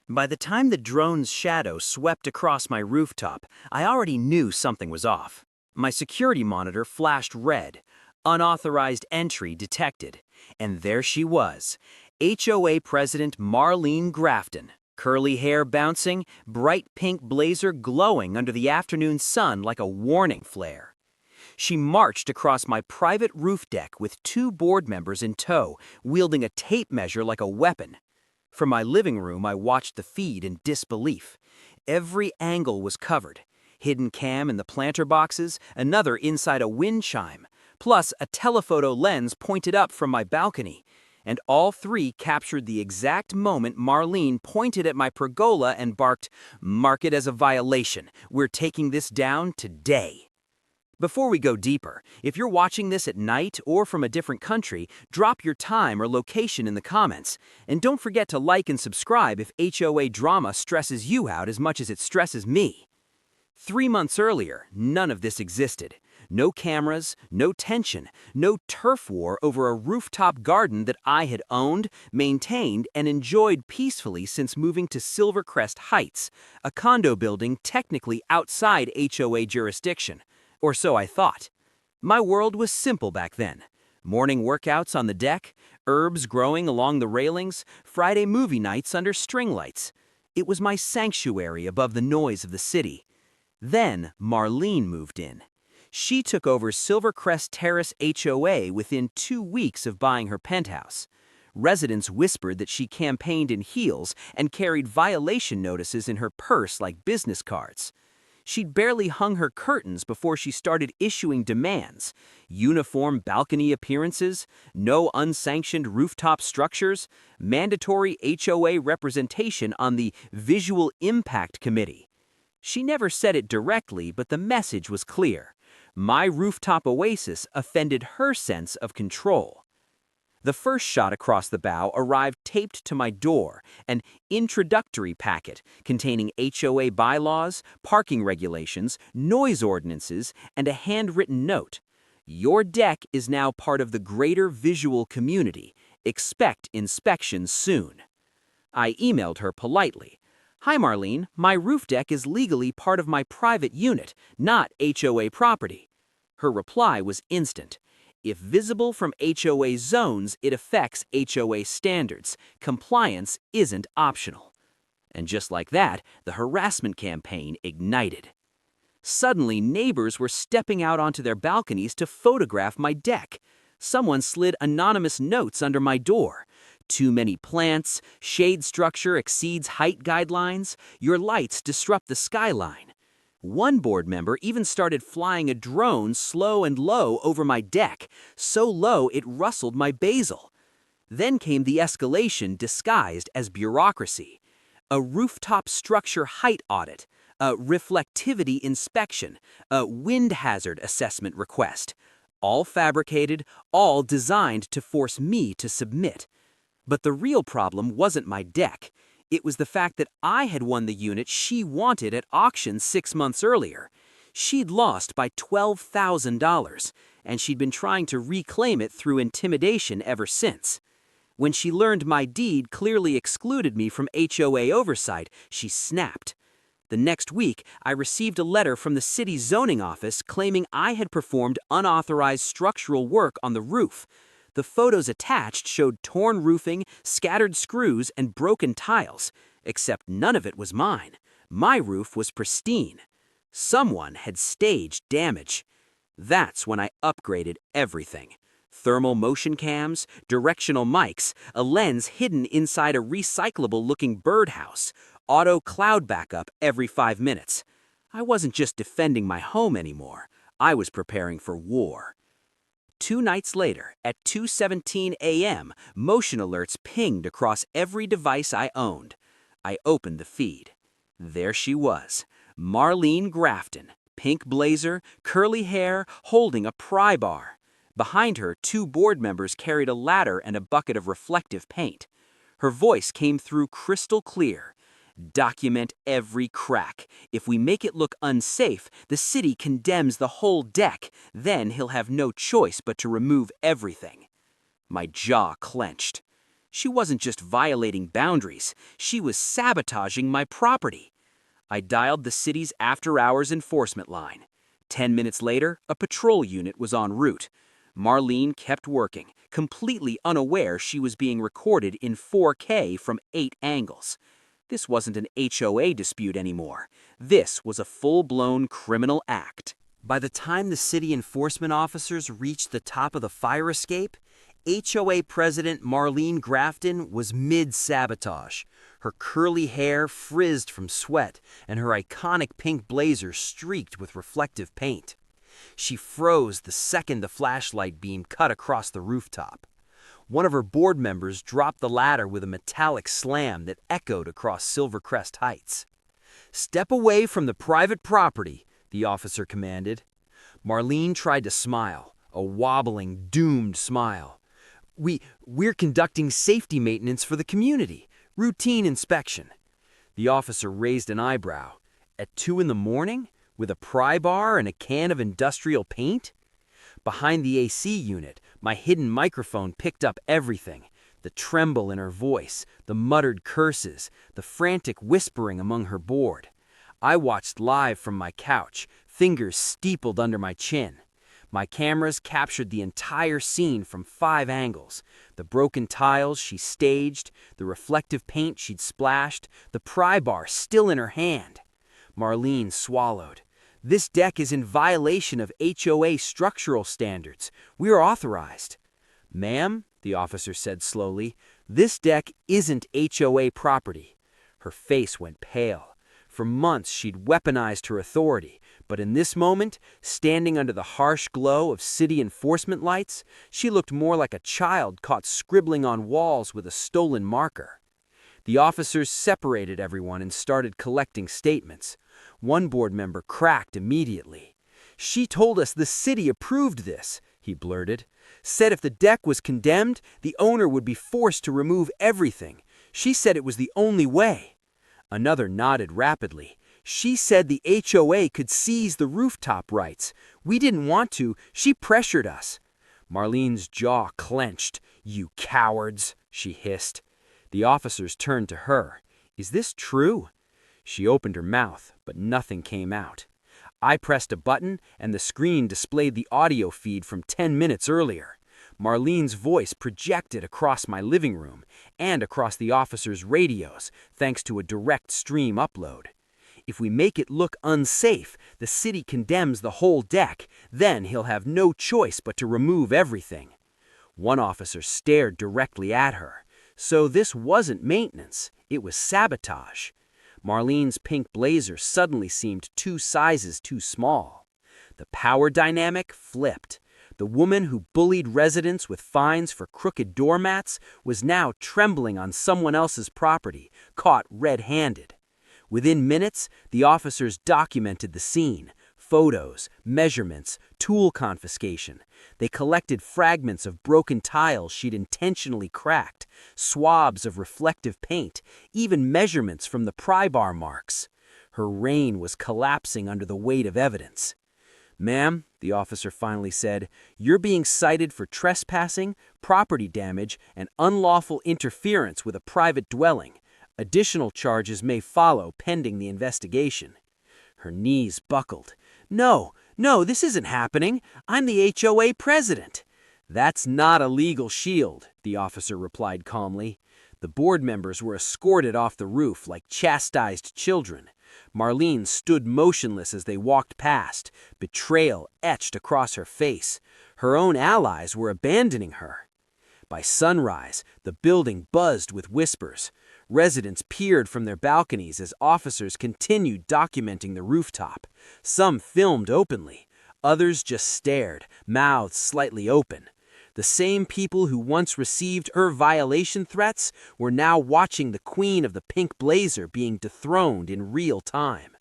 By the time the drone's shadow swept across my rooftop, I already knew something was off. My security monitor flashed red. Unauthorized entry detected. And there she was, HOA President Marlene Grafton. Curly hair bouncing, bright pink blazer glowing under the afternoon sun like a warning flare. She marched across my private roof deck with two board members in tow, wielding a tape measure like a weapon. From my living room, I watched the feed in disbelief. Every angle was covered. Hidden cam in the planter boxes, another inside a wind chime, plus a telephoto lens pointed up from my balcony. And all three captured the exact moment Marlene pointed at my pergola and barked, "Mark it as a violation. We're taking this down today." Before we go deeper, if you're watching this at night or from a different country, drop your time or location in the comments. And don't forget to like and subscribe if HOA drama stresses you out as much as it stresses me. 3 months earlier, none of this existed. No cameras, no tension, no turf war over a rooftop garden that I had owned, maintained, and enjoyed peacefully since moving to Silvercrest Heights, a condo building technically outside HOA jurisdiction. Or so I thought. My world was simple back then. Morning workouts on the deck, herbs growing along the railings, Friday movie nights under string lights. It was my sanctuary above the noise of the city. Then Marlene moved in. She took over Silvercrest Terrace HOA within 2 weeks of buying her penthouse. Residents whispered that she campaigned in heels and carried violation notices in her purse like business cards. She'd barely hung her curtains before she started issuing demands. Uniform balcony appearances, no unsanctioned rooftop structures, mandatory HOA representation on the Visual Impact Committee. She never said it directly, but the message was clear. My rooftop oasis offended her sense of control. The first shot across the bow arrived taped to my door, an introductory packet containing HOA bylaws, parking regulations, noise ordinances, and a handwritten note. Your deck is now part of the greater visual community. Expect inspection soon. I emailed her politely. Hi Marlene, my roof deck is legally part of my private unit, not HOA property. Her reply was instant. If visible from HOA zones, it affects HOA standards. Compliance isn't optional. And just like that, the harassment campaign ignited. Suddenly, neighbors were stepping out onto their balconies to photograph my deck. Someone slid anonymous notes under my door. Too many plants, shade structure exceeds height guidelines, your lights disrupt the skyline. One board member even started flying a drone slow and low over my deck, so low it rustled my basil. Then came the escalation disguised as bureaucracy. A rooftop structure height audit, a reflectivity inspection, a wind hazard assessment request. All fabricated, all designed to force me to submit. But the real problem wasn't my deck. It was the fact that I had won the unit she wanted at auction 6 months earlier. She'd lost by $12,000, and she'd been trying to reclaim it through intimidation ever since. When she learned my deed clearly excluded me from HOA oversight, she snapped. The next week, I received a letter from the city zoning office claiming I had performed unauthorized structural work on the roof. The photos attached showed torn roofing, scattered screws, and broken tiles, except none of it was mine. My roof was pristine. Someone had staged damage. That's when I upgraded everything. Thermal motion cams, directional mics, a lens hidden inside a recyclable-looking birdhouse, auto cloud backup every 5 minutes. I wasn't just defending my home anymore. I was preparing for war. 2 nights later, at 2:17 a.m., motion alerts pinged across every device I owned. I opened the feed. There she was, Marlene Grafton, pink blazer, curly hair, holding a pry bar. Behind her, 2 board members carried a ladder and a bucket of reflective paint. Her voice came through crystal clear. Document every crack. If we make it look unsafe, the city condemns the whole deck. Then he'll have no choice but to remove everything. My jaw clenched. She wasn't just violating boundaries, she was sabotaging my property. I dialed the city's after-hours enforcement line. 10 minutes later, a patrol unit was en route. Marlene kept working, completely unaware she was being recorded in 4K from 8 angles. This wasn't an HOA dispute anymore. This was a full-blown criminal act. By the time the city enforcement officers reached the top of the fire escape, HOA President Marlene Grafton was mid-sabotage. Her curly hair frizzed from sweat, and her iconic pink blazer streaked with reflective paint. She froze the second the flashlight beam cut across the rooftop. One of her board members dropped the ladder with a metallic slam that echoed across Silvercrest Heights. "Step away from the private property," the officer commanded. Marlene tried to smile, a wobbling, doomed smile. We're conducting safety maintenance for the community. Routine inspection." The officer raised an eyebrow. "At 2 in the morning? With a pry bar and a can of industrial paint?" Behind the AC unit, my hidden microphone picked up everything. The tremble in her voice, the muttered curses, the frantic whispering among her board. I watched live from my couch, fingers steepled under my chin. My cameras captured the entire scene from 5 angles. The broken tiles she staged, the reflective paint she'd splashed, the pry bar still in her hand. Marlene swallowed. "This deck is in violation of HOA structural standards. We are authorized." "Ma'am," the officer said slowly, "this deck isn't HOA property." Her face went pale. For months she'd weaponized her authority, but in this moment, standing under the harsh glow of city enforcement lights, she looked more like a child caught scribbling on walls with a stolen marker. The officers separated everyone and started collecting statements. One board member cracked immediately. "She told us the city approved this," he blurted. "Said if the deck was condemned, the owner would be forced to remove everything. She said it was the only way." Another nodded rapidly. "She said the HOA could seize the rooftop rights. We didn't want to. She pressured us." Marlene's jaw clenched. "You cowards," she hissed. The officers turned to her. "Is this true?" She opened her mouth, but nothing came out. I pressed a button, and the screen displayed the audio feed from 10 minutes earlier. Marlene's voice projected across my living room and across the officers' radios, thanks to a direct stream upload. "If we make it look unsafe, the city condemns the whole deck. Then he'll have no choice but to remove everything." One officer stared directly at her. So this wasn't maintenance, it was sabotage. Marlene's pink blazer suddenly seemed 2 sizes too small. The power dynamic flipped. The woman who bullied residents with fines for crooked doormats was now trembling on someone else's property, caught red-handed. Within minutes, the officers documented the scene. Photos, measurements, tool confiscation. They collected fragments of broken tiles she'd intentionally cracked, swabs of reflective paint, even measurements from the pry bar marks. Her reign was collapsing under the weight of evidence. "Ma'am," the officer finally said, "you're being cited for trespassing, property damage, and unlawful interference with a private dwelling. Additional charges may follow pending the investigation." Her knees buckled. No, this isn't happening. I'm the HOA president." "That's not a legal shield," the officer replied calmly. The board members were escorted off the roof like chastised children. Marlene stood motionless as they walked past, betrayal etched across her face. Her own allies were abandoning her. By sunrise, the building buzzed with whispers. Residents peered from their balconies as officers continued documenting the rooftop. Some filmed openly. Others just stared, mouths slightly open. The same people who once received her violation threats were now watching the queen of the pink blazer being dethroned in real time.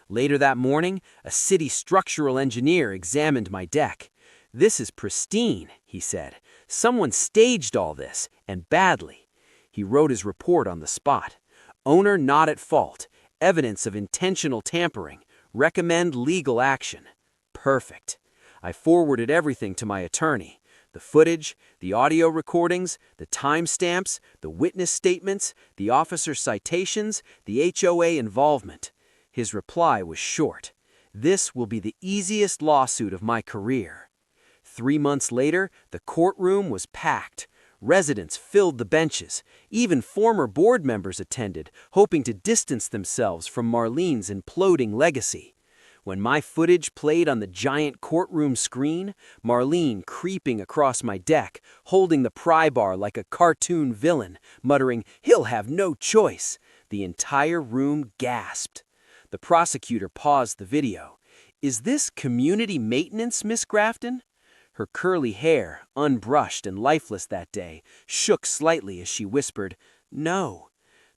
Later that morning, a city structural engineer examined my deck. "This is pristine," he said. "Someone staged all this, and badly." He wrote his report on the spot. "Owner not at fault. Evidence of intentional tampering. Recommend legal action." Perfect. I forwarded everything to my attorney. The footage, the audio recordings, the timestamps, the witness statements, the officer citations, the HOA involvement. His reply was short. This will be the easiest lawsuit of my career. 3 months later, the courtroom was packed. Residents filled the benches. Even former board members attended, hoping to distance themselves from Marlene's imploding legacy. When my footage played on the giant courtroom screen, Marlene creeping across my deck, holding the pry bar like a cartoon villain, muttering, "He'll have no choice," the entire room gasped. The prosecutor paused the video. "Is this community maintenance, Miss Grafton?" Her curly hair, unbrushed and lifeless that day, shook slightly as she whispered, "No."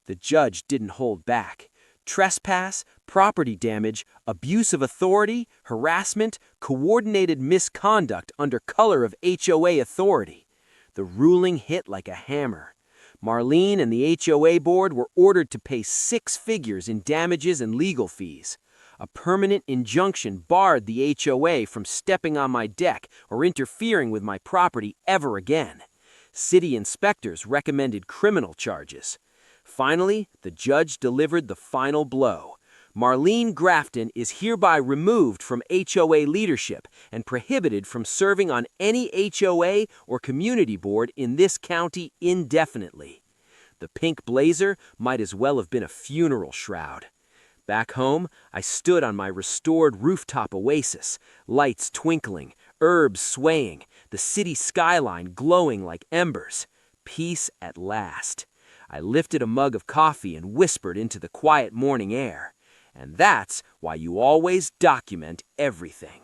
The judge didn't hold back. Trespass, property damage, abuse of authority, harassment, coordinated misconduct under color of HOA authority. The ruling hit like a hammer. Marlene and the HOA board were ordered to pay 6 figures in damages and legal fees. A permanent injunction barred the HOA from stepping on my deck or interfering with my property ever again. City inspectors recommended criminal charges. Finally, the judge delivered the final blow. Marlene Grafton is hereby removed from HOA leadership and prohibited from serving on any HOA or community board in this county indefinitely. The pink blazer might as well have been a funeral shroud. Back home, I stood on my restored rooftop oasis, lights twinkling, herbs swaying, the city skyline glowing like embers. Peace at last. I lifted a mug of coffee and whispered into the quiet morning air. And that's why you always document everything.